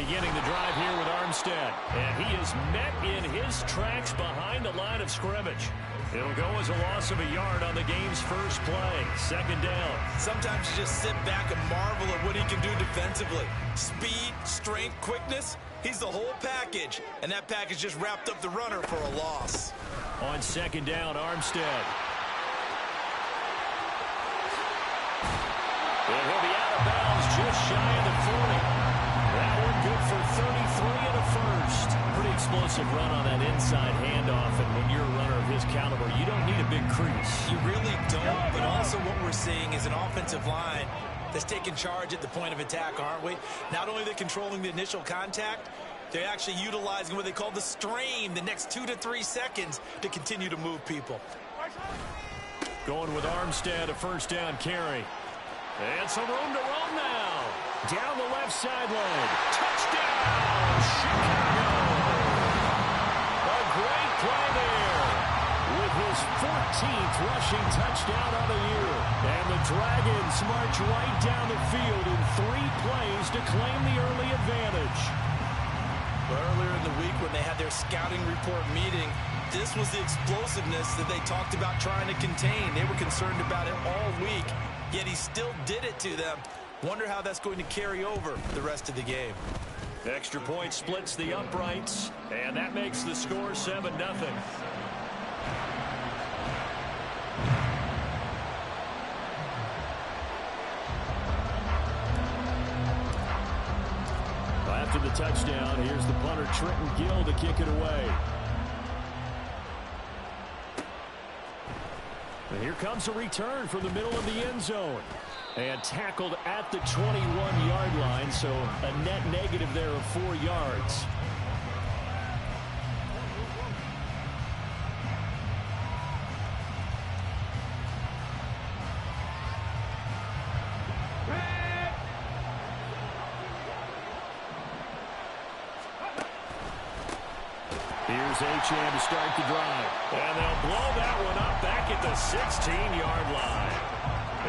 beginning the drive here with Armstead. And he is met in his tracks behind the line of scrimmage. It'll go as a loss of a yard on the game's first play. Second down. Sometimes you just sit back and marvel at what he can do defensively. Speed, strength, quickness. He's the whole package. And that package just wrapped up the runner for a loss. On second down, Armstead. And he'll be out of bounds just shy of the 40. That one good for 33 and a first. Pretty explosive run on that inside handoff, and when you're a runner of his caliber, you don't need a big crease. You really don't, but also what we're seeing is an offensive line that's taking charge at the point of attack, aren't we? Not only are they controlling the initial contact, they're actually utilizing what they call the strain, the next 2 to 3 seconds, to continue to move people. Going with Armstead, a first down carry. And some room to run now. Down the left sideline. Touchdown, Chicago. A great play there with his 14th rushing touchdown of the year. And the Dragons march right down the field in 3 plays to claim the early advantage. Earlier in the week when they had their scouting report meeting, this was the explosiveness that they talked about trying to contain. They were concerned about it all week, yet he still did it to them. Wonder how that's going to carry over the rest of the game. Extra point splits the uprights, and that makes the score 7-0. After the touchdown, here's the punter Trenton Gill to kick it away. And here comes a return from the middle of the end zone. And tackled at the 21-yard line, so a net negative there of 4 yards. Here's Achane to start the drive. And they'll blow that one up back at the 16-yard line.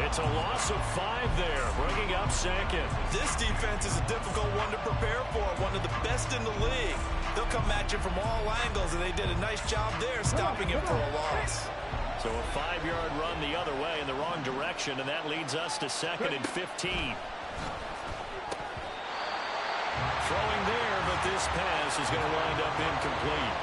It's a loss of 5 there, bringing up second. This defense is a difficult one to prepare for, one of the best in the league. They'll come at you from all angles, and they did a nice job there stopping him for a loss. So a 5-yard run the other way in the wrong direction, and that leads us to 2nd and 15. Throwing there, but this pass is going to wind up incomplete.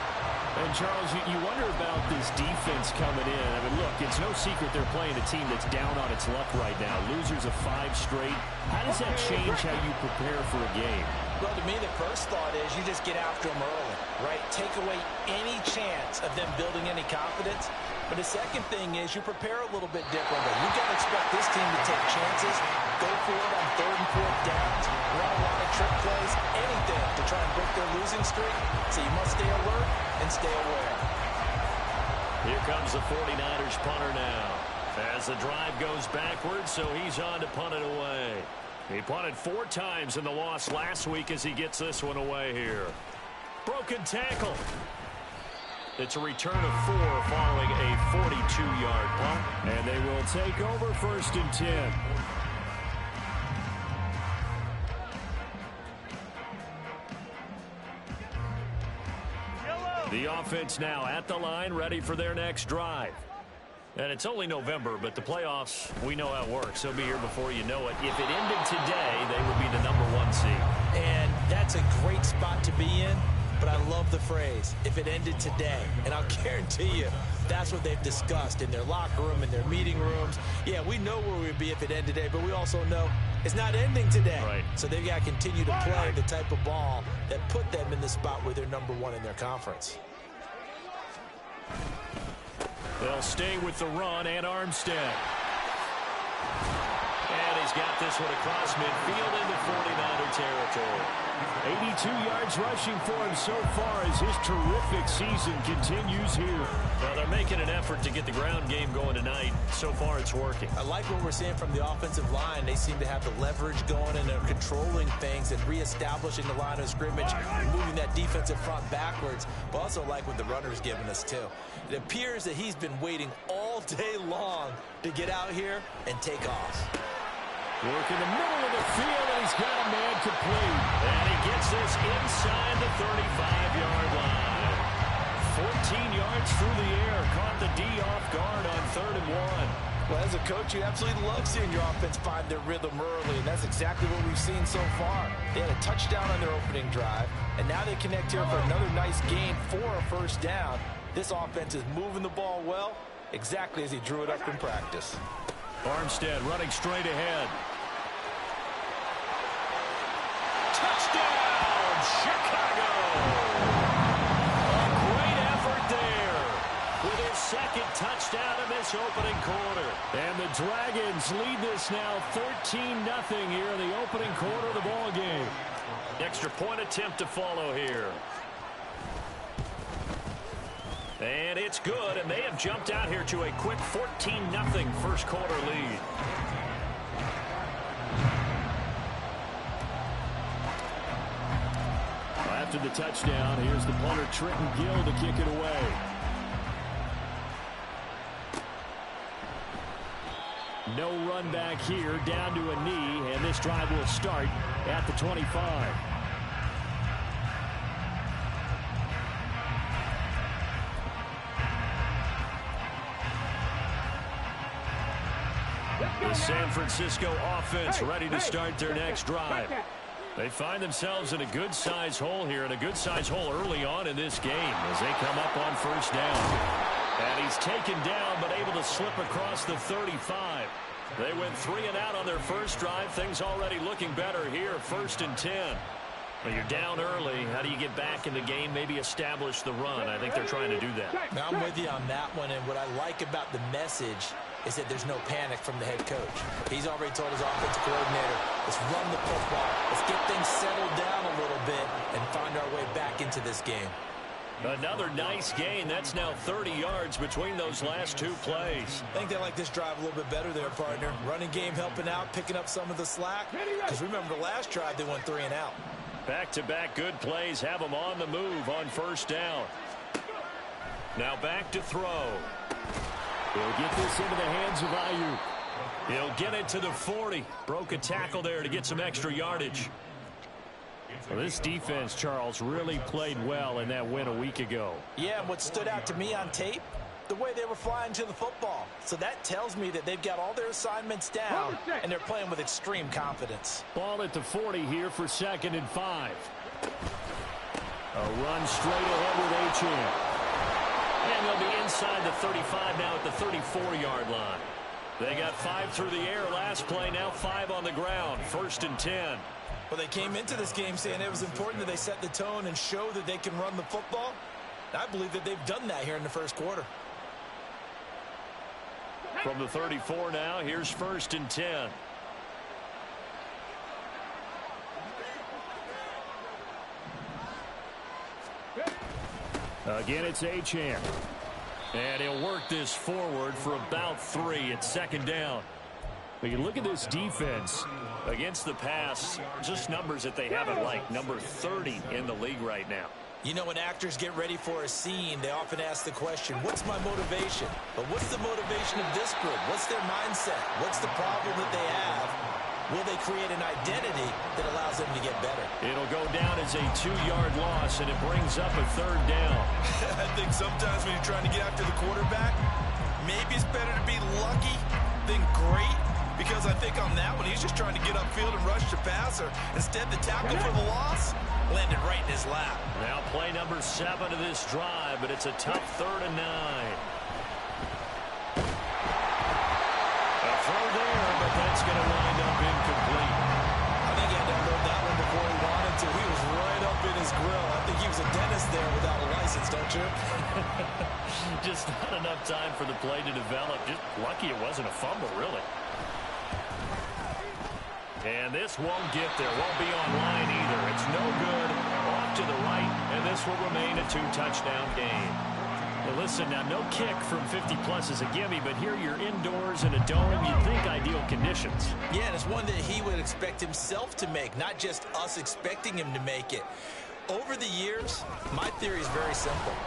And, Charles, you wonder about this defense coming in. I mean, look, it's no secret they're playing a team that's down on its luck right now. Losers of 5 straight. How does that change how you prepare for a game? Well, to me, the first thought is you just get after them early, right? Take away any chance of them building any confidence. But the second thing is you prepare a little bit differently. You got to expect this team to take chances, go for it on 3rd and 4th downs, run a lot of trick plays, anything to try and break their losing streak. So you must stay alert and stay aware. Here comes the 49ers punter now. As the drive goes backwards, so he's on to punt it away. He punted 4 times in the loss last week as he gets this one away here. Broken tackle. It's a return of 4 following a 42-yard punt. And they will take over 1st and 10. The offense now at the line, ready for their next drive. And it's only November, but the playoffs, we know how it works. They'll be here before you know it. If it ended today, they would be the #1 seed. And that's a great spot to be in. But I love the phrase, if it ended today. And I'll guarantee you, that's what they've discussed in their locker room, in their meeting rooms. Yeah, we know where we'd be if it ended today, but we also know it's not ending today. Right. So they've got to continue to play the type of ball that put them in the spot where they're #1 in their conference. They'll stay with the run and Armstead. And he's got this one across midfield into 49er territory. 82 yards rushing for him so far as his terrific season continues here. Well, they're making an effort to get the ground game going tonight. So far, it's working. I like what we're seeing from the offensive line. They seem to have the leverage going, and they're controlling things and reestablishing the line of scrimmage, moving that defensive front backwards. But also like what the runner's giving us, too. It appears that he's been waiting all day long to get out here and take off. Working the middle of the field, and he's got a man complete. And he gets this inside the 35-yard line. 14 yards through the air. Caught the D off guard on 3rd and 1. Well, as a coach, you absolutely love seeing your offense find their rhythm early, and that's exactly what we've seen so far. They had a touchdown on their opening drive, and now they connect here for another nice gain for a first down. This offense is moving the ball well, exactly as he drew it up in practice. Armstead running straight ahead. Touchdown, Chicago! A great effort there with his second touchdown in this opening quarter. And the Dragons lead this now 13-0 here in the opening quarter of the ball game. Extra point attempt to follow here. And it's good, and they have jumped out here to a quick 14-0 first quarter lead. After the touchdown, here's the punter Trenton Gill to kick it away. No run back here, down to a knee, and this drive will start at the 25. The San Francisco offense ready to start their next drive. They find themselves in a good-sized hole here, and a good-sized hole early on in this game as they come up on first down. And he's taken down, but able to slip across the 35. They went 3 and out on their first drive. Things already looking better here, 1st and 10. Well, you're down early. How do you get back in the game, maybe establish the run? I think they're trying to do that. Now, I'm with you on that one, and what I like about the message is that there's no panic from the head coach. He's already told his offensive coordinator, let's run the football, let's get things settled down a little bit and find our way back into this game. Another nice gain. That's now 30 yards between those last 2 plays. I think they like this drive a little bit better there, partner. Running game helping out, picking up some of the slack. Because remember, the last drive they went 3 and out. Back-to-back good plays have them on the move on first down. Now back to throw. He'll get this into the hands of Ayuk. He'll get it to the 40. Broke a tackle there to get some extra yardage. Well, this defense, Charles, really played well in that win a week ago. Yeah, and what stood out to me on tape, the way they were flying to the football. So that tells me that they've got all their assignments down, and they're playing with extreme confidence. Ball at the 40 here for 2nd and 5. A run straight ahead with Achane. And they'll be inside the 35 now at the 34-yard line. They got 5 through the air last play, now 5 on the ground. 1st and 10. Well, they came into this game saying it was important that they set the tone and show that they can run the football. I believe that they've done that here in the first quarter. From the 34 now, here's 1st and 10. Again, it's Achane. And he'll work this forward for about 3 at 2nd down. But you look at this defense against the pass, just numbers that they haven't liked. Number 30 in the league right now. You know, when actors get ready for a scene, they often ask the question, what's my motivation? But what's the motivation of this group? What's their mindset? What's the problem that they have? Will they create an identity that allows them to get better? It'll go down as a 2-yard loss, and it brings up a 3rd down. I think sometimes when you're trying to get after the quarterback, maybe it's better to be lucky than great. Because I think on that one, he's just trying to get upfield and rush the passer. Instead, the tackle for the loss landed right in his lap. Now play number 7 of this drive, but it's a tough 3rd and 9. A throw there, but that's going to wind up incomplete. I think he had to unload that one before he wanted to. He was right up in his grill. I think he was a dentist there without a license, don't you? Just not enough time for the play to develop. Just lucky it wasn't a fumble, really. And this won't get there. Won't be online either. It's no good. Off to the right, and this will remain a 2-touchdown game. Well, listen, now no kick from 50-plus is a gimme, but here you're indoors in a dome. You'd think ideal conditions. Yeah, and it's one that he would expect himself to make, not just us expecting him to make it. Over the years, my theory is very simple.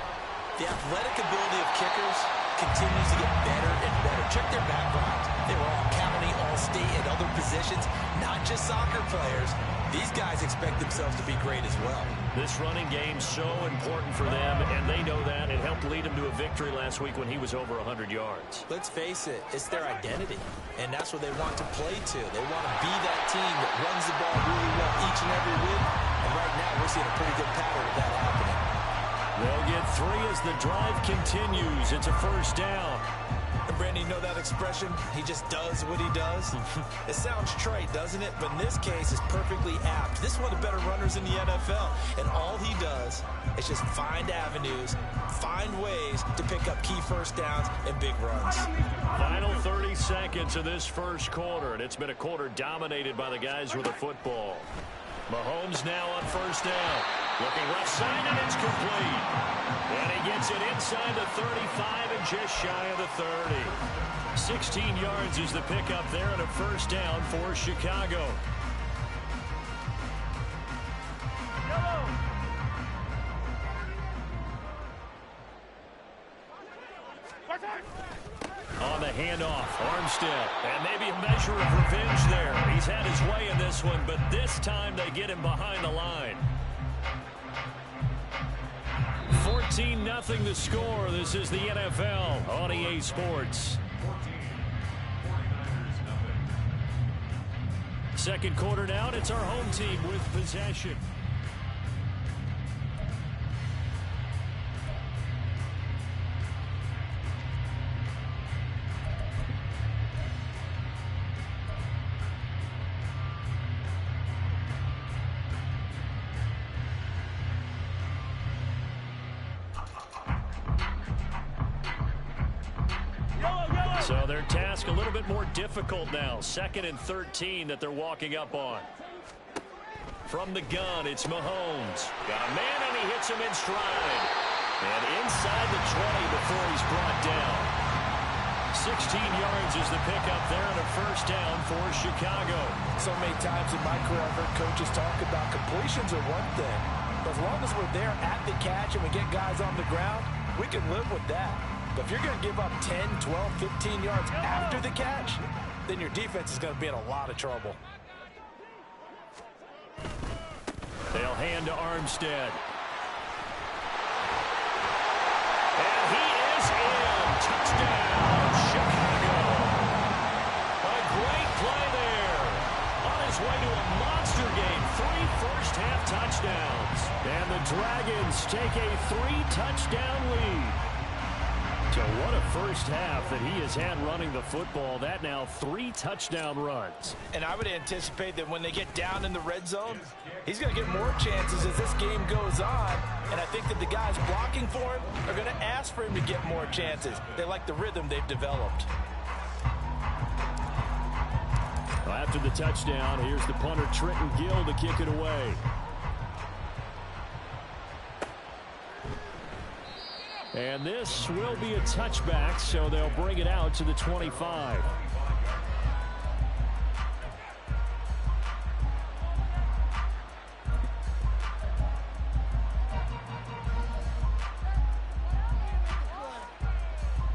The athletic ability of kickers continues to get better and better. Check their backgrounds. They were all county all-stars. state at other positions, not just soccer players. These guys expect themselves to be great as well. This running game's so important for them, and they know that. It helped lead them to a victory last week when he was over 100 yards. Let's face it, it's their identity, and that's what they want to play to. They want to be that team that runs the ball really well each and every week, and right now we're seeing a pretty good pattern of that happening. They'll get 3 as the drive continues. It's a first down. And Brandon, you know that expression? He just does what he does? It sounds trite, doesn't it? But in this case, it's perfectly apt. This is one of the better runners in the NFL. And all he does is just find avenues, find ways to pick up key first downs and big runs. Final 30 seconds of this first quarter, and it's been a quarter dominated by the guys with the football. Mahomes now on first down. Looking left side, and it's complete. And he gets it inside the 35 and just shy of the 30. 16 yards is the pickup there and a first down for Chicago. On the handoff, Armstead, and maybe a measure of revenge there. He's had his way in this one, but this time they get him behind the line. 14-0 the score. This is the NFL on EA Sports. Second quarter now, and it's our home team with possession. So their task a little bit more difficult now. 2nd and 13 that they're walking up on. From the gun, it's Mahomes. Got a man, and he hits him in stride. And inside the 20 before he's brought down. 16 yards is the pickup there and a first down for Chicago. So many times in my career I've heard coaches talk about completions are one thing. But as long as we're there at the catch and we get guys on the ground, we can live with that. But if you're going to give up 10, 12, 15 yards after the catch, then your defense is going to be in a lot of trouble. They'll hand to Armstead. And he is in. Touchdown, Chicago. A great play there. On his way to a monster game. 3 first-half touchdowns. And the Dragons take a 3-touchdown lead. So what a first half that he has had running the football. That now 3 touchdown runs. And I would anticipate that when they get down in the red zone, he's going to get more chances as this game goes on. And I think that the guys blocking for him are going to ask for him to get more chances. They like the rhythm they've developed. Well, after the touchdown, here's the punter Trenton Gill to kick it away. And this will be a touchback, so they'll bring it out to the 25.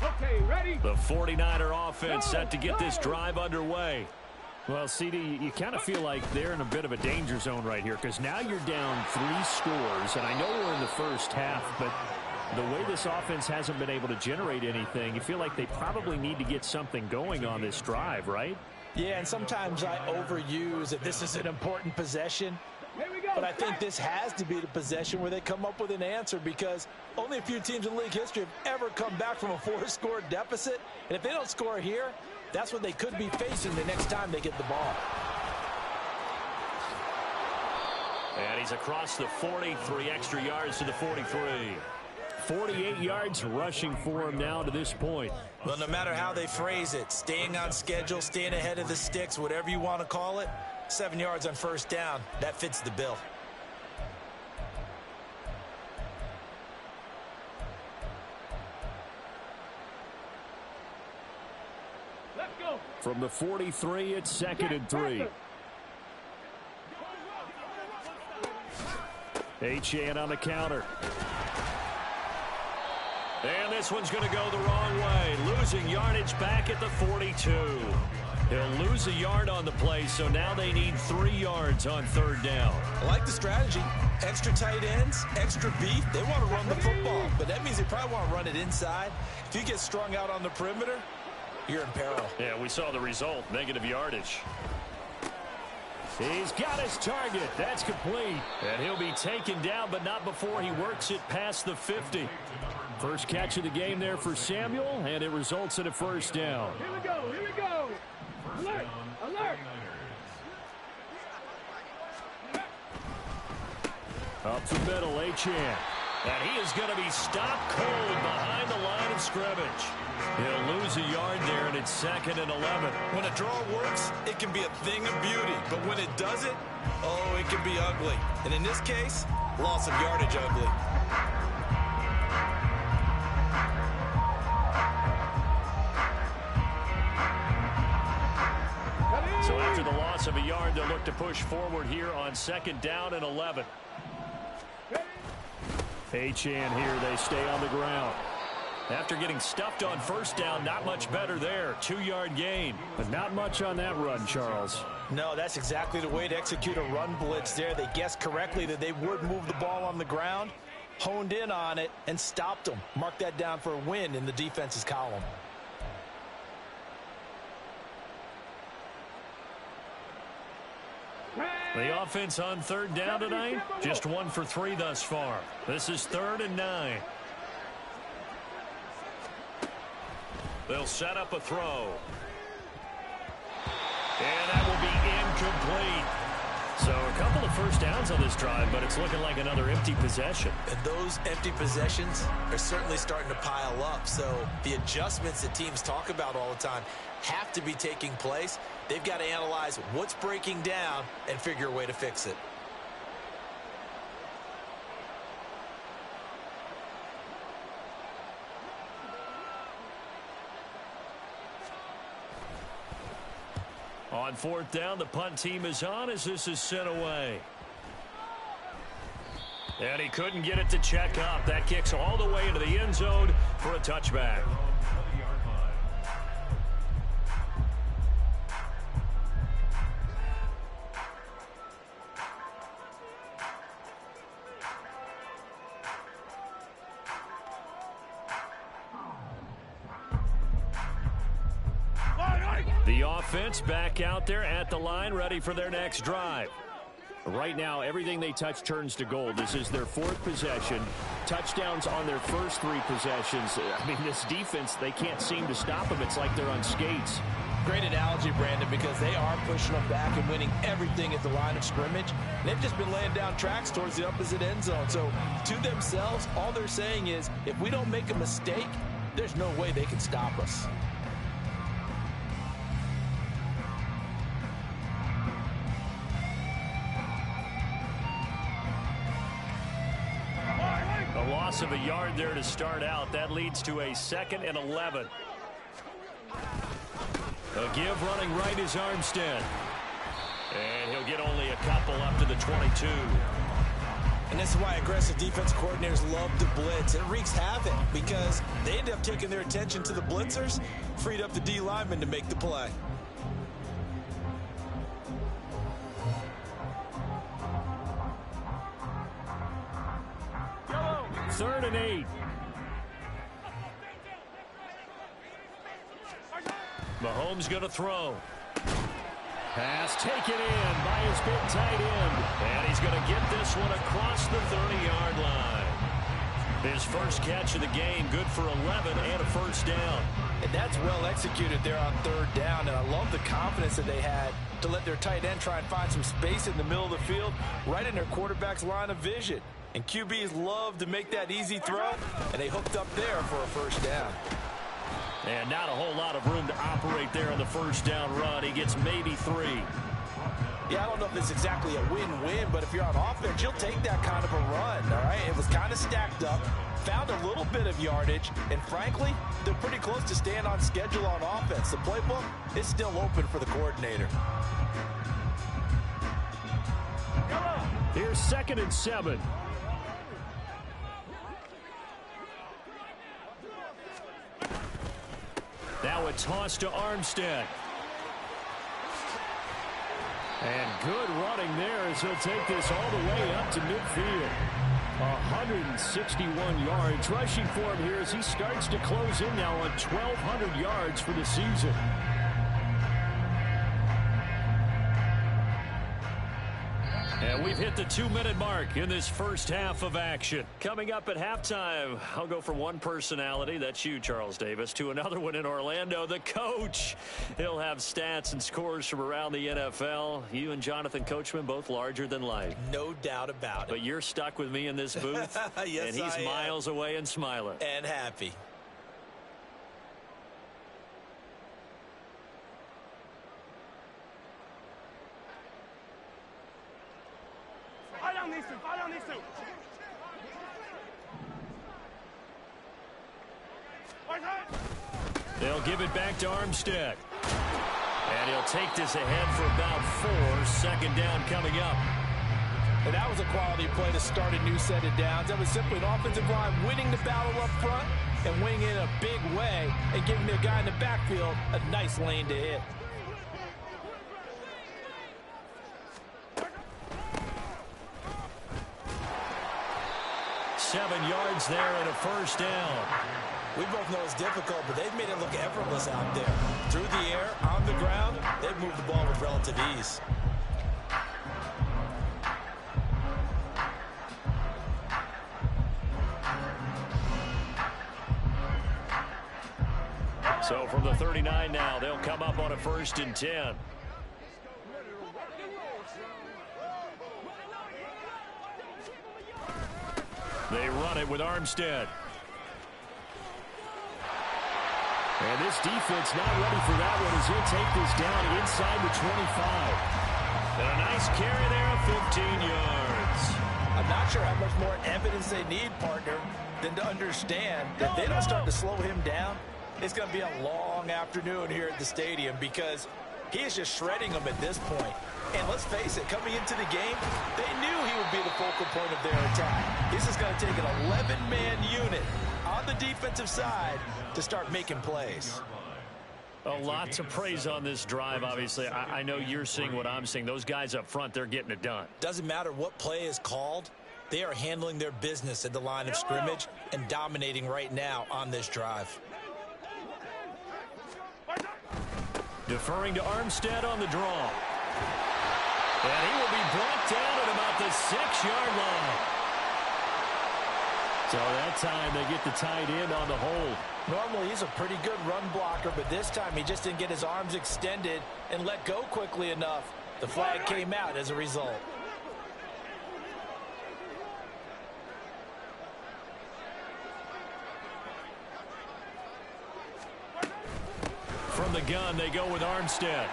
Okay, ready? The 49er offense set to get this drive underway. Well, CD, you kind of feel like they're in a bit of a danger zone right here because now you're down 3 scores, and I know we're in the first half, but the way this offense hasn't been able to generate anything, you feel like they probably need to get something going on this drive, right? Yeah, and sometimes I overuse that this is an important possession. But I think this has to be the possession where they come up with an answer because only a few teams in league history have ever come back from a 4-score deficit. And if they don't score here, that's what they could be facing the next time they get the ball. And he's across the 43 extra yards to the 43. 48 yards rushing for him now to this point. Well, no matter how they phrase it, staying on schedule, staying ahead of the sticks, whatever you want to call it, 7 yards on first down, that fits the bill. Let's go. From the 43, it's 2nd and 3. Achane on the counter. And this one's going to go the wrong way. Losing yardage back at the 42. He'll lose a yard on the play, so now they need 3 yards on 3rd down. I like the strategy. Extra tight ends, extra beef. They want to run the football, but that means they probably want to run it inside. If you get strung out on the perimeter, you're in peril. Yeah, we saw the result, negative yardage. He's got his target. That's complete. And he'll be taken down, but not before he works it past the 50. First catch of the game there for Samuel, and it results in a 1st down. Here we go. Here we go. Alert. Alert. Up the middle, Achane. And he is going to be stopped cold behind the line of scrimmage. He'll lose a yard there, and it's 2nd and 11. When a draw works, it can be a thing of beauty. But when it doesn't, oh, it can be ugly. And in this case, loss of yardage ugly. So after the loss of a yard, they'll look to push forward here on 2nd down and 11. Achane here, they stay on the ground. After getting stuffed on 1st down, not much better there. 2-yard gain. But not much on that run, Charles. No, that's exactly the way to execute a run blitz there. They guessed correctly that they would move the ball on the ground, honed in on it, and stopped them. Mark that down for a win in the defense's column. The offense on 3rd down tonight, just 1 for 3 thus far. This is 3rd and 9. They'll set up a throw. And that will be incomplete. So a couple of 1st downs on this drive, but it's looking like another empty possession. And those empty possessions are certainly starting to pile up. So the adjustments that teams talk about all the time have to be taking place. They've got to analyze what's breaking down and figure a way to fix it. On 4th down, the punt team is on as this is sent away. And he couldn't get it to check up. That kicks all the way into the end zone for a touchback. The offense back out there at the line, ready for their next drive. Right now, everything they touch turns to gold. This is their 4th possession. Touchdowns on their first 3 possessions. I mean, this defense, they can't seem to stop them. It's like they're on skates. Great analogy, Brandon, because they are pushing them back and winning everything at the line of scrimmage. They've just been laying down tracks towards the opposite end zone. So, to themselves, all they're saying is, if we don't make a mistake, there's no way they can stop us. A loss of a yard there to start out. That leads to a 2nd and 11. A give running right is Armstead. And he'll get only a couple up to the 22. And this is why aggressive defense coordinators love to blitz. It wreaks havoc because they end up taking their attention to the blitzers, freed up the D lineman to make the play. Third and 8. Mahomes going to throw. Pass taken in by his big tight end. And he's going to get this one across the 30-yard line. His first catch of the game, good for 11 and a 1st down. And that's well executed there on 3rd down. And I love the confidence that they had to let their tight end try and find some space in the middle of the field, right in their quarterback's line of vision. And QBs love to make that easy throw, and they hooked up there for a 1st down. And not a whole lot of room to operate there on the 1st down run. He gets maybe 3. Yeah, I don't know if it's exactly a win-win, but if you're on offense, you'll take that kind of a run, all right? It was kind of stacked up, found a little bit of yardage, and frankly, they're pretty close to staying on schedule on offense. The playbook is still open for the coordinator. Here's 2nd and 7. Now a toss to Armstead. And good running there as he'll take this all the way up to midfield. 161 yards rushing for him here as he starts to close in now on 1,200 yards for the season. And we've hit the 2-minute mark in this first half of action. Coming up at halftime, I'll go from one personality, that's you, Charles Davis, to another one in Orlando, the coach. He'll have stats and scores from around the NFL. You and Jonathan Coachman, both larger than life. No doubt about it. But you're stuck with me in this booth, yes, and he's miles away and smiling. And happy. They'll give it back to Armstead. And he'll take this ahead for about 4. Second down coming up. And that was a quality play to start a new set of downs. That was simply an offensive line winning the battle up front and winning it in a big way and giving their guy in the backfield a nice lane to hit. Seven yards there and a first down. We both know it's difficult, but they've made it look effortless out there. Through the air, on the ground, they've moved the ball with relative ease. So from the 39 now, they'll come up on a 1st and 10. They run it with Armstead. And this defense not ready for that one as he'll take this down inside the 25. And a nice carry there of 15 yards. I'm not sure how much more evidence they need, partner, than to understand that they don't start to slow him down. It's going to be a long afternoon here at the stadium because he is just shredding them at this point. And let's face it, coming into the game, they knew he would be the focal point of their attack. This is going to take an 11-man unit on the defensive side to start making plays. A lot to praise on this drive, obviously. I know you're seeing what I'm seeing. Those guys up front, they're getting it done. Doesn't matter what play is called. They are handling their business at the line of scrimmage and dominating right now on this drive. Deferring to Armstead on the draw. And he will be brought down at about the 6-yard line. So that time they get the tight end on the hold. Normally he's a pretty good run blocker, but this time he just didn't get his arms extended and let go quickly enough. The flag came out as a result. From the gun, they go with Armstead.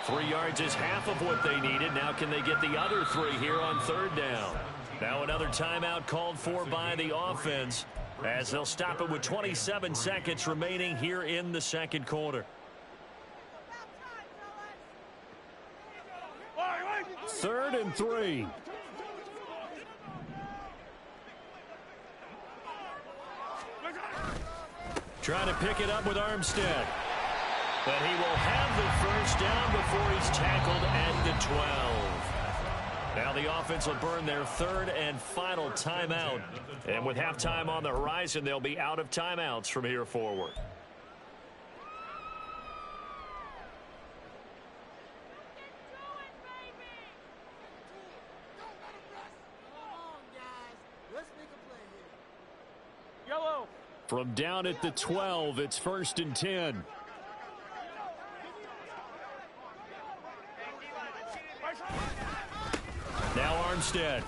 3 yards is half of what they needed. Now can they get the other 3 here on 3rd down? Now another timeout called for by the offense as they'll stop it with 27 seconds remaining here in the 2nd quarter. 3rd and 3. Trying to pick it up with Armstead. But he will have the 1st down before he's tackled at the 12. Now the offense will burn their 3rd and final timeout. And with halftime on the horizon, they'll be out of timeouts from here forward. From down at the 12, it's 1st and 10. Now Armstead.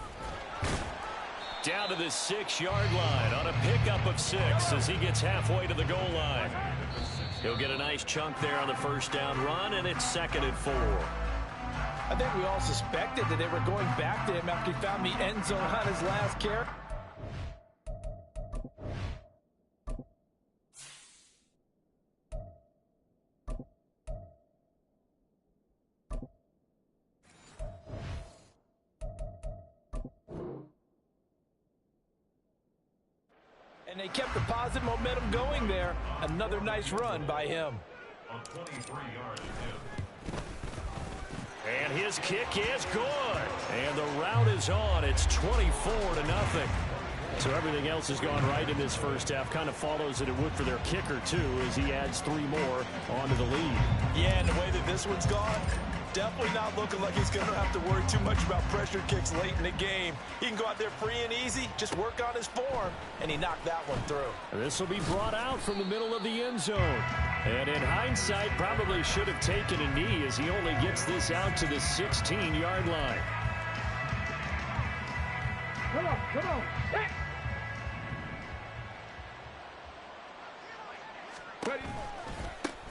Down to the 6-yard line on a pickup of 6 as he gets halfway to the goal line. He'll get a nice chunk there on the 1st down run, and it's 2nd and 4. I think we all suspected that they were going back to him after he found the end zone on his last carry. And they kept the positive momentum going there. Another nice run by him. And his kick is good. And the rout is on. It's 24-0. So everything else has gone right in this first half. Kind of follows that it would for their kicker, too, as he adds 3 more onto the lead. Yeah, and the way that this one's gone, definitely not looking like he's going to have to worry too much about pressure kicks late in the game. He can go out there free and easy, just work on his form, and he knocked that one through. This will be brought out from the middle of the end zone. And in hindsight, probably should have taken a knee as he only gets this out to the 16-yard line. Come on, come on. Hey. Ready.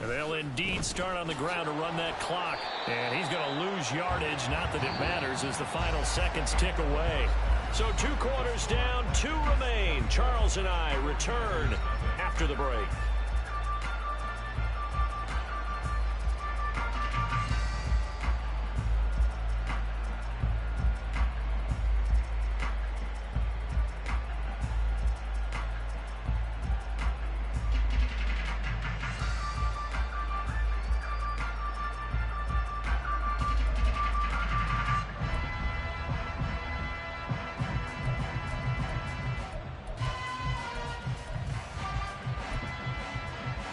They'll indeed start on the ground to run that clock. And he's going to lose yardage. Not that it matters as the final seconds tick away. So 2 quarters down, 2 remain. Charles and I return after the break.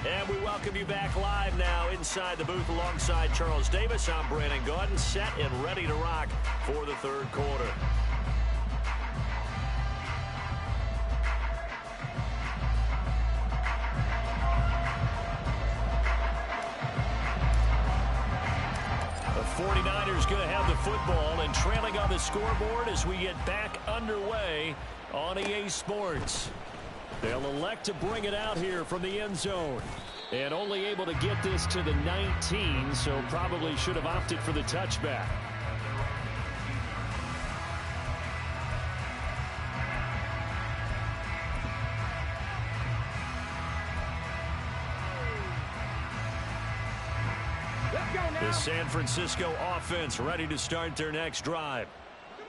And we welcome you back live now inside the booth alongside Charles Davis. I'm Brandon Gaudin, set and ready to rock for the third quarter. The 49ers going to have the football and trailing on the scoreboard as we get back underway on EA Sports. They'll elect to bring it out here from the end zone. And only able to get this to the 19, so probably should have opted for the touchback. Let's go now. The San Francisco offense ready to start their next drive.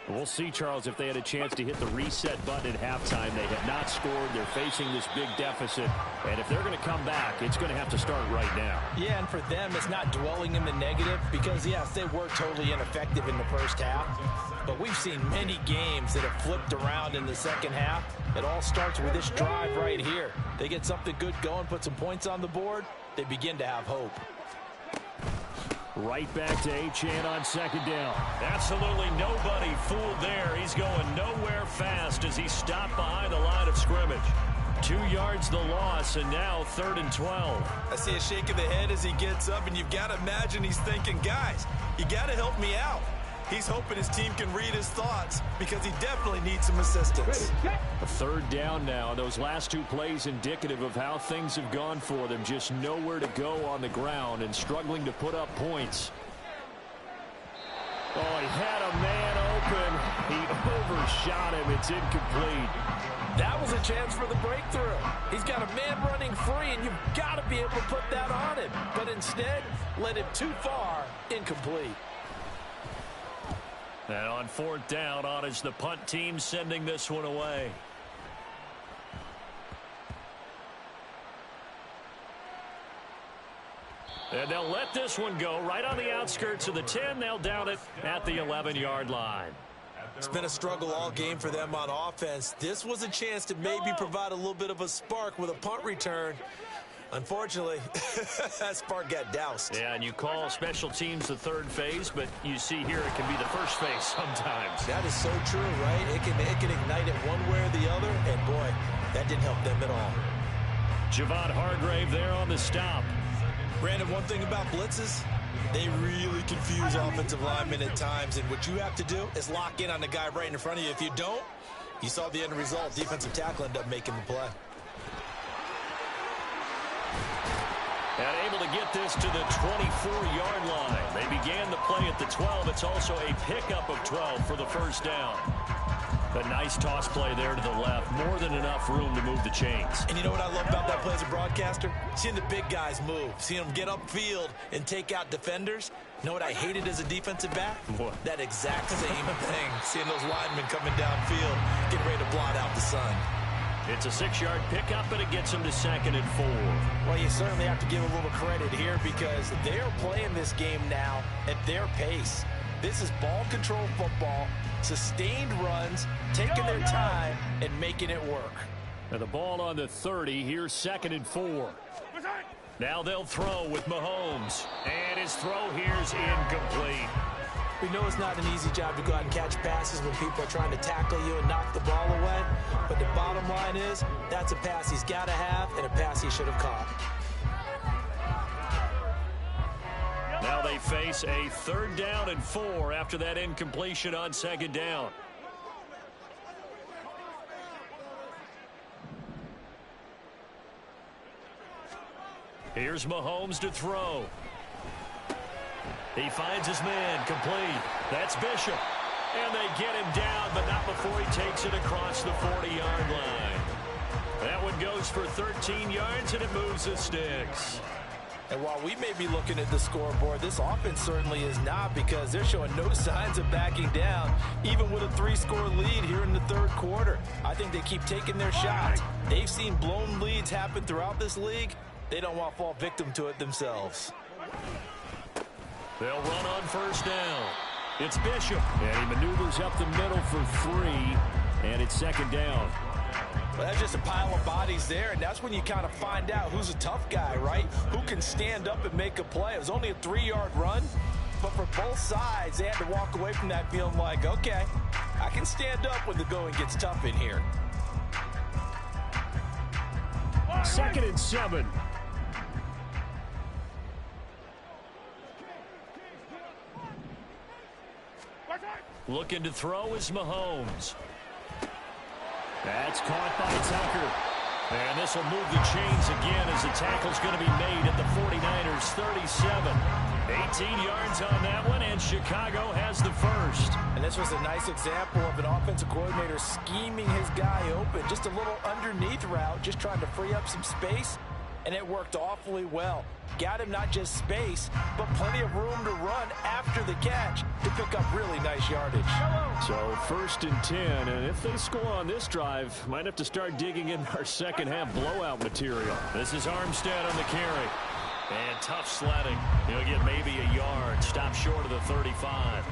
We'll see, Charles, if they had a chance to hit the reset button at halftime. They have not scored. They're facing this big deficit. And if they're going to come back, it's going to have to start right now. Yeah, and for them, it's not dwelling in the negative because, yes, they were totally ineffective in the first half. But we've seen many games that have flipped around in the second half. It all starts with this drive right here. They get something good going, put some points on the board, they begin to have hope. Right back to Achane on second down. Absolutely nobody fooled there. He's going nowhere fast as he stopped behind the line of scrimmage. 2 yards the loss, and now 3rd and 12. I see a shake of the head as he gets up, and you've got to imagine he's thinking, guys, you got to help me out. He's hoping his team can read his thoughts because he definitely needs some assistance. A 3rd down now. Those last 2 plays indicative of how things have gone for them. Just nowhere to go on the ground and struggling to put up points. Oh, he had a man open. He overshot him. It's incomplete. That was a chance for the breakthrough. He's got a man running free, and you've got to be able to put that on him. But instead, led him too far, incomplete. And on 4th down, on is the punt team sending this one away. And they'll let this one go right on the outskirts of the 10. They'll down it at the 11-yard line. It's been a struggle all game for them on offense. This was a chance to maybe provide a little bit of a spark with a punt return. Unfortunately, that spark got doused. Yeah, and you call special teams the 3rd phase, but you see here it can be the 1st phase sometimes. That is so true, right? It can ignite it one way or the other, and boy, that didn't help them at all. Javon Hargrave there on the stop. Brandon, one thing about blitzes, they really confuse offensive linemen at times, and what you have to do is lock in on the guy right in front of you. If you don't, you saw the end result. Defensive tackle ended up making the play. And able to get this to the 24-yard line. They began the play at the 12. It's also a pickup of 12 for the 1st down. A nice toss play there to the left. More than enough room to move the chains. And you know what I love about that play as a broadcaster? Seeing the big guys move. Seeing them get upfield and take out defenders. You know what I hated as a defensive back? What? That exact same thing. Seeing those linemen coming downfield, getting ready to blot out the sun. It's a 6-yard pickup, and it gets him to 2nd and 4. Well, you certainly have to give a little credit here because they're playing this game now at their pace. This is ball control football, sustained runs, taking their time, and making it work. And the ball on the 30. Here's 2nd and 4. Now they'll throw with Mahomes. And his throw here's incomplete. We know it's not an easy job to go out and catch passes when people are trying to tackle you and knock the ball away. But the bottom line is, that's a pass he's got to have and a pass he should have caught. Now they face a 3rd down and 4 after that incompletion on 2nd down. Here's Mahomes to throw. He finds his man, complete. That's Bishop. And they get him down, but not before he takes it across the 40-yard line. That one goes for 13 yards, and it moves the sticks. And while we may be looking at the scoreboard, this offense certainly is not because they're showing no signs of backing down, even with a 3-score lead here in the 3rd quarter. I think they keep taking their shots. They've seen blown leads happen throughout this league. They don't want to fall victim to it themselves. They'll run on 1st down. It's Bishop, and he maneuvers up the middle for 3, and it's 2nd down. Well, that's just a pile of bodies there, and that's when you kind of find out who's a tough guy, right? Who can stand up and make a play. It was only a 3-yard run, but for both sides, they had to walk away from that feeling like, okay, I can stand up when the going gets tough in here. 2nd and 7. Looking to throw is Mahomes. That's caught by Tucker. And this will move the chains again as the tackle's going to be made at the 49ers 37. 18 yards on that one, and Chicago has the first. And this was a nice example of an offensive coordinator scheming his guy open. Just a little underneath route, just trying to free up some space, and it worked awfully well. Got him not just space, but plenty of room to run after the catch to pick up really nice yardage. So 1st and 10, and if they score on this drive, might have to start digging in our second-half blowout material. This is Armstead on the carry. And tough sledding. He'll get maybe a yard. Stop short of the 35.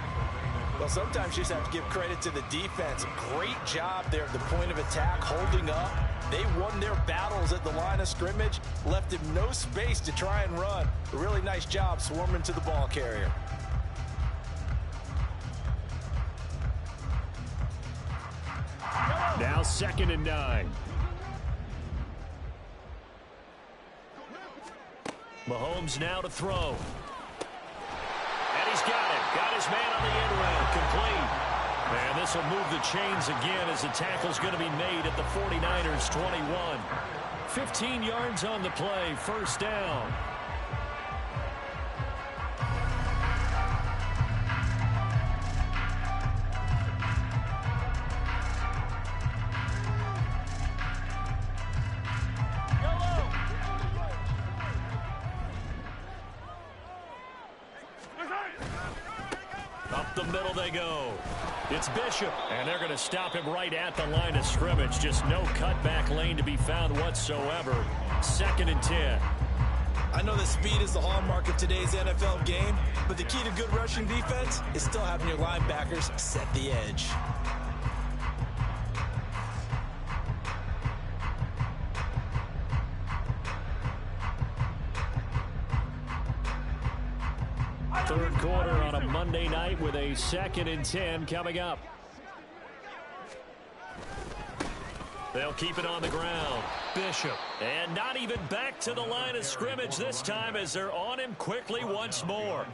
Well, sometimes you just have to give credit to the defense. Great job there at the point of attack, holding up. They won their battles at the line of scrimmage, left him no space to try and run. A really nice job swarming to the ball carrier. Now 2nd and 9. Mahomes now to throw. And he's got it. Got his man on the end round. Complete. And this will move the chains again as the tackle's going to be made at the 49ers 21. 15 yards on the play. 1st down. Up the middle they go. It's Bishop, and they're going to stop him right at the line of scrimmage. Just no cutback lane to be found whatsoever. 2nd and 10. I know that speed is the hallmark of today's NFL game, but the key to good rushing defense is still having your linebackers set the edge. Third quarter on a Monday night with a 2nd and 10 coming up. They'll keep it on the ground. Bishop. And not even back to the line of scrimmage this time as they're on him quickly once more.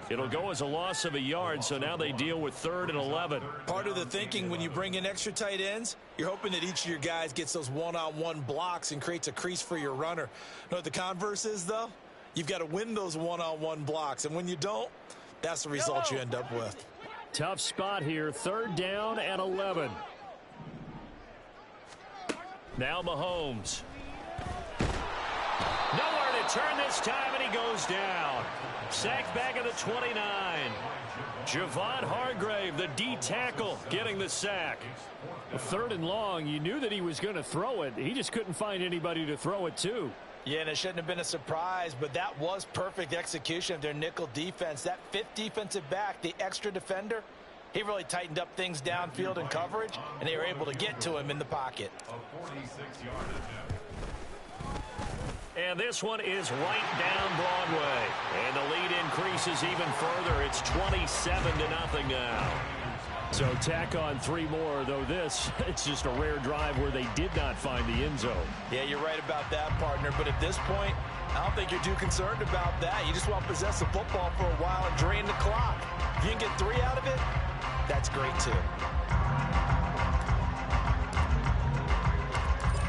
It'll go as a loss of a yard, so now they deal with 3rd and 11. Part of the thinking when you bring in extra tight ends, you're hoping that each of your guys gets those one-on-one blocks and creates a crease for your runner. You know what the converse is, though? You've got to win those one-on-one blocks, and when you don't, that's the result you end up with. Tough spot here, 3rd down and 11. Now Mahomes. Nowhere to turn this time, and he goes down. Sacked back at the 29. Javon Hargrave, the D tackle, getting the sack. 3rd and long, you knew that he was going to throw it. He just couldn't find anybody to throw it to. Yeah, and it shouldn't have been a surprise, but that was perfect execution of their nickel defense. That 5th defensive back, the extra defender, he really tightened up things downfield in coverage, and they were able to get to him in the pocket. And this one is right down Broadway. And the lead increases even further. It's 27-0 now. So tack on 3 more, though this, it's just a rare drive where they did not find the end zone. Yeah, you're right about that, partner. But at this point, I don't think you're too concerned about that. You just want to possess the football for a while and drain the clock. If you can get 3 out of it, that's great, too.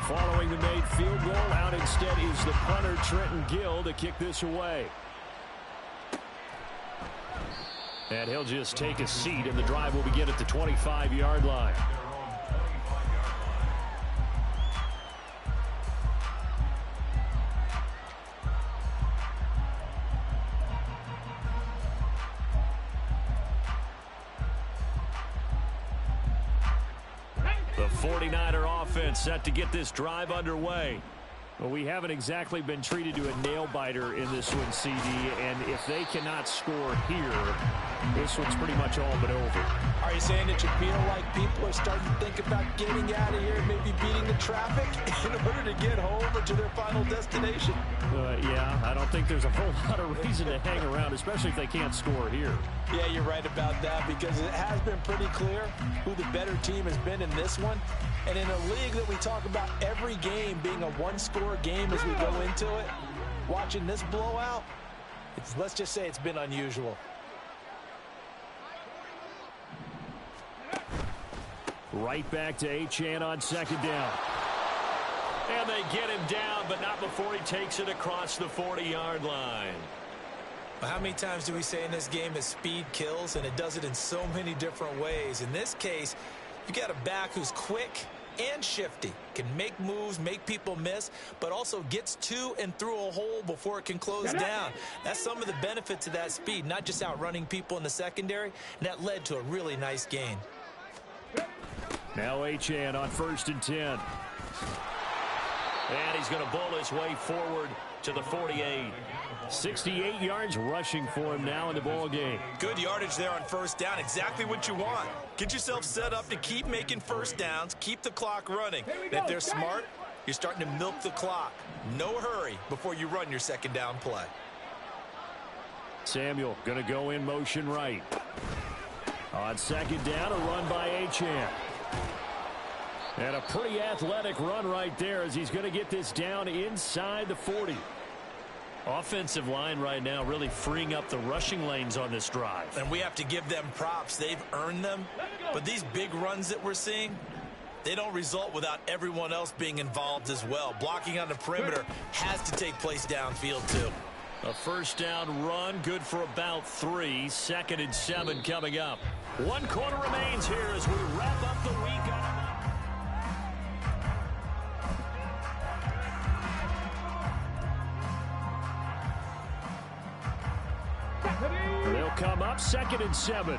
Following the made field goal, out instead is the punter, Trenton Gill, to kick this away. And he'll just take a seat, and the drive will begin at the 25-yard line. The 49er offense set to get this drive underway. Well, we haven't exactly been treated to a nail-biter in this one, CD, and if they cannot score here, this one's pretty much all but over. Are you saying that you feel like people are starting to think about getting out of here and maybe beating the traffic in order to get home or to their final destination? Yeah, I don't think there's a whole lot of reason to hang around, especially if they can't score here. Yeah, you're right about that, because it has been pretty clear who the better team has been in this one. And in a league that we talk about every game being a one-score game as we go into it, watching this blowout, let's just say it's been unusual. Right back to Achane on 2nd down. And they get him down, but not before he takes it across the 40-yard line. How many times do we say in this game that speed kills, and it does it in so many different ways? In this case, you got a back who's quick and shifty, can make moves, make people miss, but also gets to and through a hole before it can close down. That's some of the benefits of that speed, not just outrunning people in the secondary, and that led to a really nice gain. Now Achane on 1st and 10. And he's going to bowl his way forward to the 48. 68 yards rushing for him now in the ball game. Good yardage there on 1st down. Exactly what you want. Get yourself set up to keep making 1st downs, keep the clock running. And if they're smart, you're starting to milk the clock. No hurry before you run your 2nd down play. Samuel going to go in motion right. On 2nd down, a run by Achane. And a pretty athletic run right there as he's going to get this down inside the 40. Offensive line right now really freeing up the rushing lanes on this drive. And we have to give them props. They've earned them. But these big runs that we're seeing, they don't result without everyone else being involved as well. Blocking on the perimeter has to take place downfield too. A 1st down run, good for about 3. 2nd and 7 coming up. 1 quarter remains here as we wrap up the week. They'll come up 2nd and 7.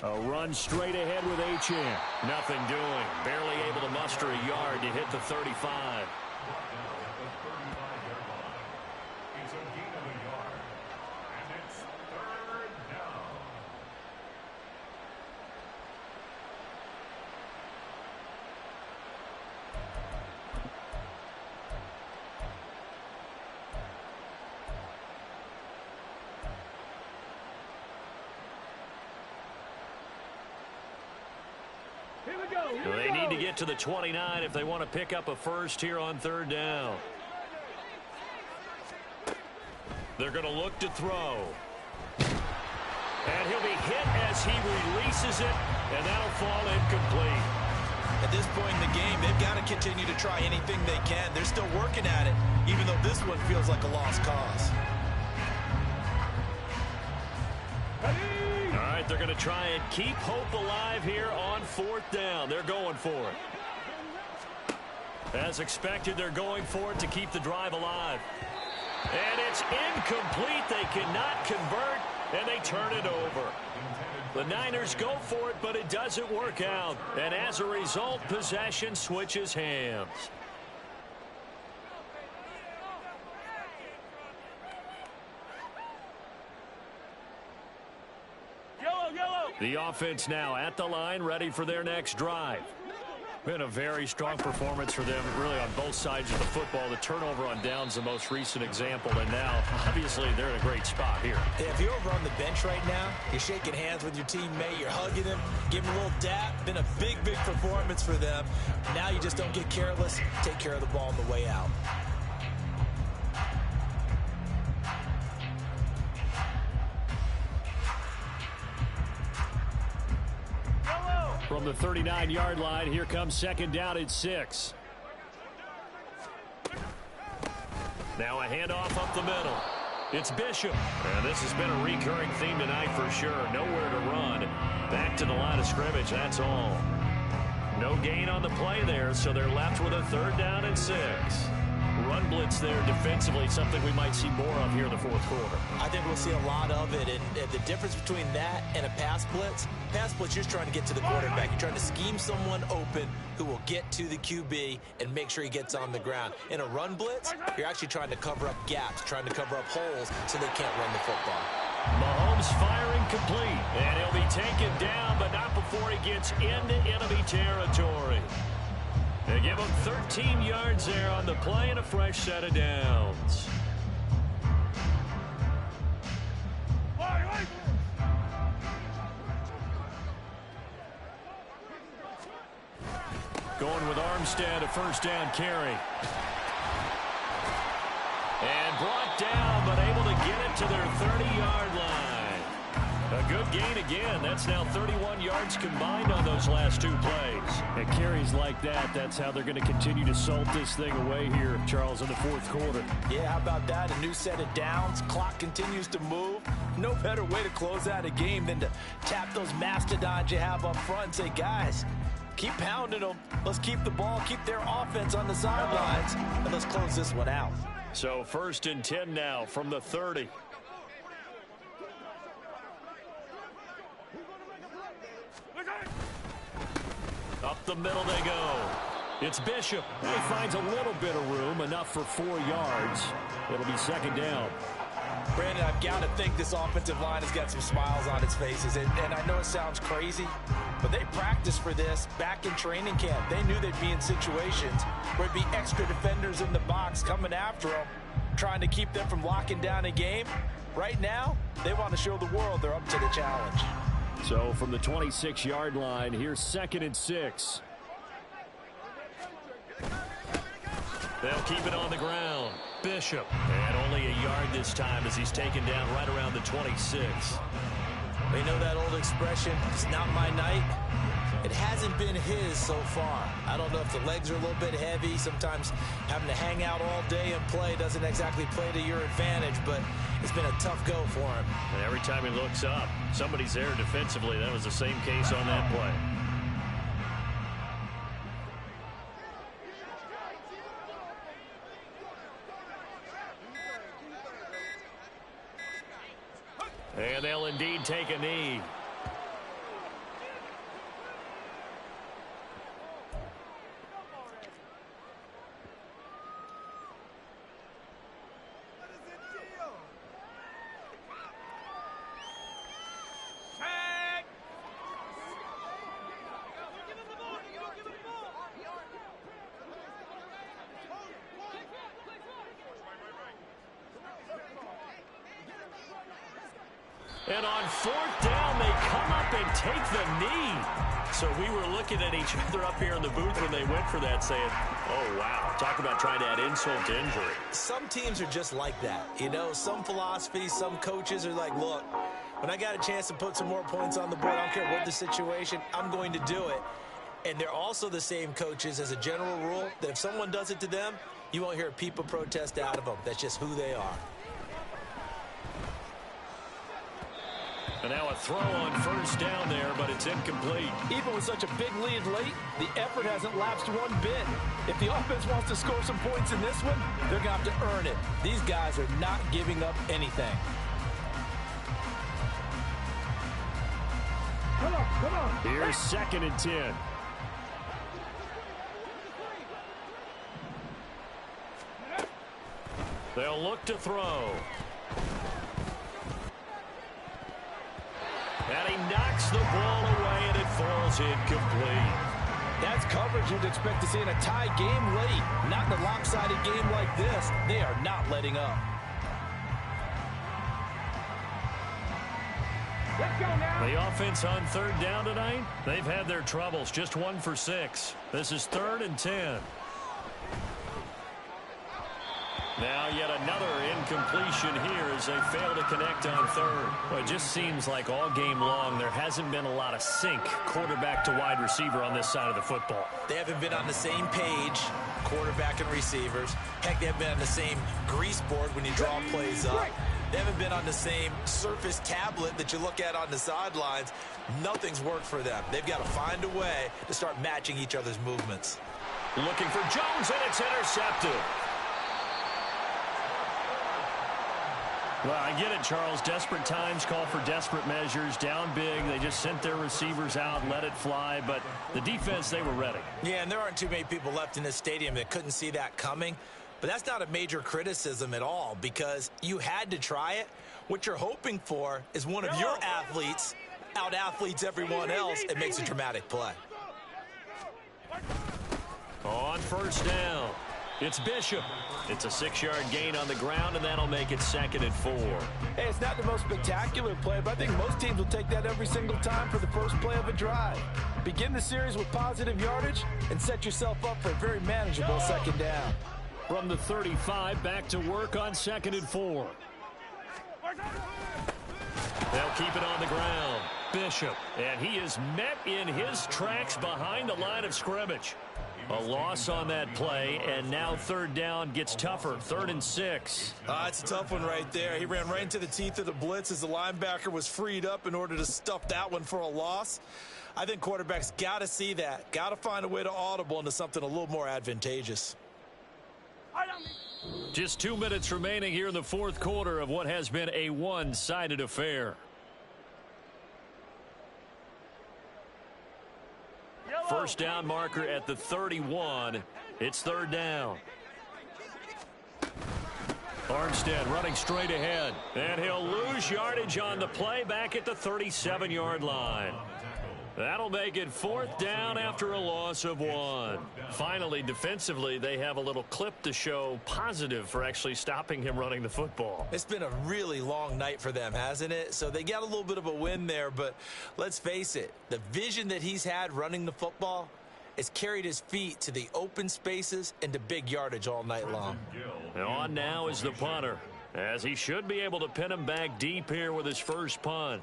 A run straight ahead with Achane. Nothing doing. Barely able to muster a yard to hit the 35. They need to get to the 29 if they want to pick up a first here on 3rd down. They're going to look to throw. And he'll be hit as he releases it, and that'll fall incomplete. At this point in the game, they've got to continue to try anything they can. They're still working at it, even though this one feels like a lost cause. All right, they're going to try and keep hope alive here on 4th down. They're going for it. As expected, they're going for it to keep the drive alive. And it's incomplete. They cannot convert, and they turn it over. The Niners go for it, but it doesn't work out. And as a result, possession switches hands. The offense now at the line, ready for their next drive. Been a very strong performance for them, really, on both sides of the football. The turnover on downs, the most recent example, and now, obviously, they're in a great spot here. Yeah, if you're over on the bench right now, you're shaking hands with your teammate, you're hugging him, giving him a little dap. Been a big, big performance for them. Now you just don't get careless. Take care of the ball on the way out. From the 39-yard line, here comes second down at 6. Now a handoff up the middle. It's Bishop. And this has been a recurring theme tonight for sure. Nowhere to run. Back to the line of scrimmage, that's all. No gain on the play there, so they're left with a third down and 6. Run blitz there defensively, something we might see more of here in the fourth quarter. I think we'll see a lot of it, and the difference between that and a pass blitz, you're just trying to get to the quarterback. You're trying to scheme someone open who will get to the QB and make sure he gets on the ground. In a run blitz, you're actually trying to cover up gaps, trying to cover up holes so they can't run the football. Mahomes firing complete, and he'll be taken down, but not before he gets into enemy territory. They give him 13 yards there on the play and a fresh set of downs. Going with Armstead, a first down carry. And brought down, but able to get it to their 30-yard line. A good gain again. That's now 31 yards combined on those last two plays. And carries like that, that's how they're going to continue to salt this thing away here, Charles, in the fourth quarter. Yeah, how about that? A new set of downs. Clock continues to move. No better way to close out a game than to tap those mastodons you have up front and say, guys, keep pounding them. Let's keep the ball, keep their offense on the sidelines, and let's close this one out. So 1st and 10 now from the 30. Up the middle they go. It's Bishop. He finds a little bit of room, enough for 4 yards. It'll be second down. Brandon, I've got to think this offensive line has got some smiles on its faces. And I know it sounds crazy, but they practiced for this back in training camp. They knew they'd be in situations where it'd be extra defenders in the box coming after them, trying to keep them from locking down a game. Right now, they want to show the world they're up to the challenge. So from the 26-yard line, here's 2nd and 6. They'll keep it on the ground. Bishop. And only a yard this time as he's taken down right around the 26. They know that old expression, it's not my night. It hasn't been his so far. I don't know if the legs are a little bit heavy. Sometimes having to hang out all day and play doesn't exactly play to your advantage, but it's been a tough go for him. And every time he looks up, somebody's there defensively. That was the same case on that play. And they'll indeed take a knee. And on 4th down, they come up and take the knee. So we were looking at each other up here in the booth when they went for that, saying, oh, wow, talk about trying to add insult to injury. Some teams are just like that. You know, some philosophies, some coaches are like, look, when I got a chance to put some more points on the board, I don't care what the situation, I'm going to do it. And they're also the same coaches as a general rule that if someone does it to them, you won't hear a peep of protest out of them. That's just who they are. And now a throw on first down there, but it's incomplete. Even with such a big lead late, the effort hasn't lapsed one bit. If the offense wants to score some points in this one, they're going to have to earn it. These guys are not giving up anything. Come on. Here's 2nd and 10. They'll look to throw. And he knocks the ball away, and it falls incomplete. That's coverage you'd expect to see in a tie game late. Not in a lopsided game like this. They are not letting up. Let's go now. The offense on 3rd down tonight, they've had their troubles. Just 1 for 6. This is 3rd and 10. Now yet another incompletion here as they fail to connect on 3rd. Well, it just seems like all game long there hasn't been a lot of sync quarterback to wide receiver on this side of the football. They haven't been on the same page, quarterback and receivers. Heck, they haven't been on the same grease board when you draw plays up. They haven't been on the same surface tablet that you look at on the sidelines. Nothing's worked for them. They've got to find a way to start matching each other's movements. Looking for Jones, and it's intercepted. Well, I get it, Charles. Desperate times call for desperate measures. Down big, they just sent their receivers out and let it fly. But the defense, they were ready. Yeah, and there aren't too many people left in this stadium that couldn't see that coming. But that's not a major criticism at all because you had to try it. What you're hoping for is one of your athletes out-athletes everyone else and makes a dramatic play. On 1st down, it's Bishop. It's a 6-yard gain on the ground, and that'll make it 2nd and 4. Hey, it's not the most spectacular play, but I think most teams will take that every single time for the first play of a drive. Begin the series with positive yardage and set yourself up for a very manageable 2nd down. From the 35, back to work on 2nd and 4. They'll keep it on the ground. Bishop, and he is met in his tracks behind the line of scrimmage. A loss on that play, and now 3rd down gets tougher. 3rd and 6. It's a tough one right there. He ran right into the teeth of the blitz as the linebacker was freed up in order to stuff that one for a loss. I think quarterbacks got to see that. Got to find a way to audible into something a little more advantageous. Just 2 minutes remaining here in the 4th quarter of what has been a one-sided affair. First down marker at the 31. It's 3rd down. Armstead running straight ahead. And he'll lose yardage on the play back at the 37-yard line. That'll make it 4th down after a loss of 1. Finally, defensively, they have a little clip to show positive for actually stopping him running the football. It's been a really long night for them, hasn't it? So they got a little bit of a win there, but let's face it, the vision that he's had running the football has carried his feet to the open spaces and to big yardage all night long. And on now is the punter, as he should be able to pin him back deep here with his first punt.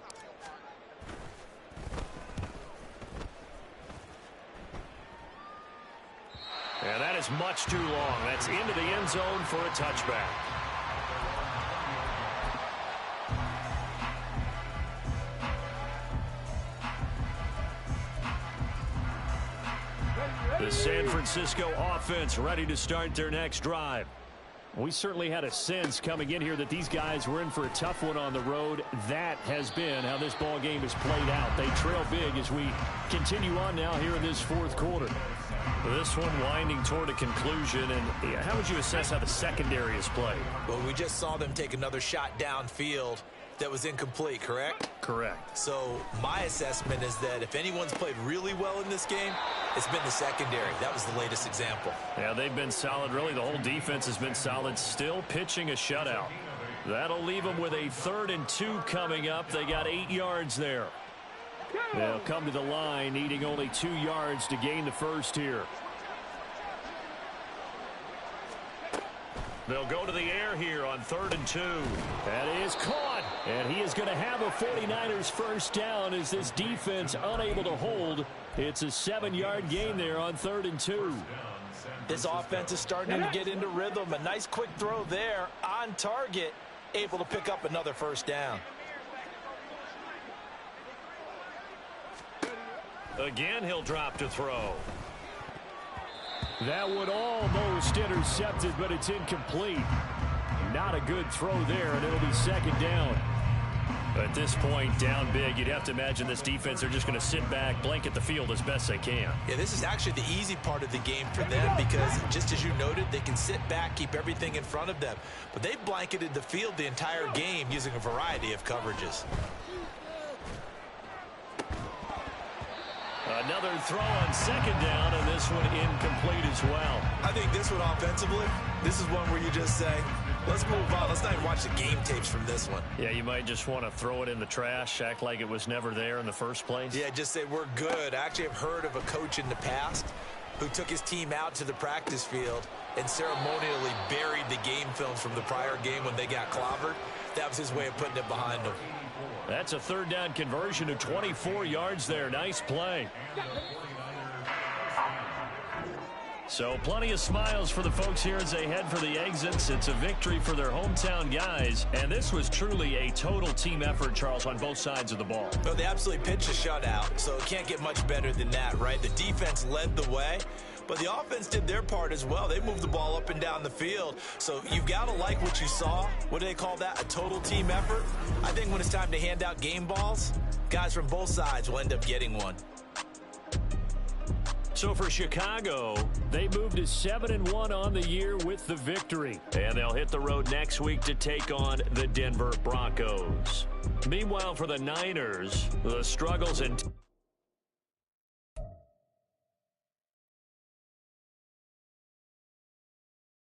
And that is much too long. That's into the end zone for a touchback. The San Francisco offense ready to start their next drive. We certainly had a sense coming in here that these guys were in for a tough one on the road. That has been how this ball game has played out. They trail big as we continue on now here in this 4th quarter. This one winding toward a conclusion. And how would you assess how the secondary has played? Well, we just saw them take another shot downfield that was incomplete, correct? Correct. So my assessment is that if anyone's played really well in this game, it's been the secondary. That was the latest example. Yeah, they've been solid. Really, the whole defense has been solid. Still pitching a shutout. That'll leave them with a 3rd and 2 coming up. They got 8 yards there. They'll come to the line, needing only 2 yards to gain the first here. They'll go to the air here on 3rd and 2. That is caught. And he is going to have a 49ers first down as this defense unable to hold. It's a 7-yard gain there on 3rd and 2. This offense is starting to get into rhythm. A nice quick throw there on target, able to pick up another first down. Again, he'll drop to throw. That would almost intercepted, but it's incomplete. Not a good throw there, and it'll be second down. At this point, down big, you'd have to imagine this defense, they're just going to sit back, blanket the field as best they can. Yeah, this is actually the easy part of the game for them because, just as you noted, they can sit back, keep everything in front of them. But they blanketed the field the entire game using a variety of coverages. Another throw on second down, and this one incomplete as well. I think this one offensively, this is one where you just say, let's move on. Let's not even watch the game tapes from this one. Yeah, you might just want to throw it in the trash, act like it was never there in the first place. Yeah, just say we're good. I actually have heard of a coach in the past who took his team out to the practice field and ceremonially buried the game films from the prior game when they got clobbered. That was his way of putting it behind them. That's a third down conversion of 24 yards there. Nice play. So plenty of smiles for the folks here as they head for the exits. It's a victory for their hometown guys. And this was truly a total team effort, Charles, on both sides of the ball. Well, they absolutely pitched a shutout, so it can't get much better than that, right? The defense led the way, but the offense did their part as well. They moved the ball up and down the field. So you've got to like what you saw. What do they call that? A total team effort? I think when it's time to hand out game balls, guys from both sides will end up getting one. So for Chicago, they moved to 7-1 on the year with the victory. And they'll hit the road next week to take on the Denver Broncos. Meanwhile, for the Niners, the struggles and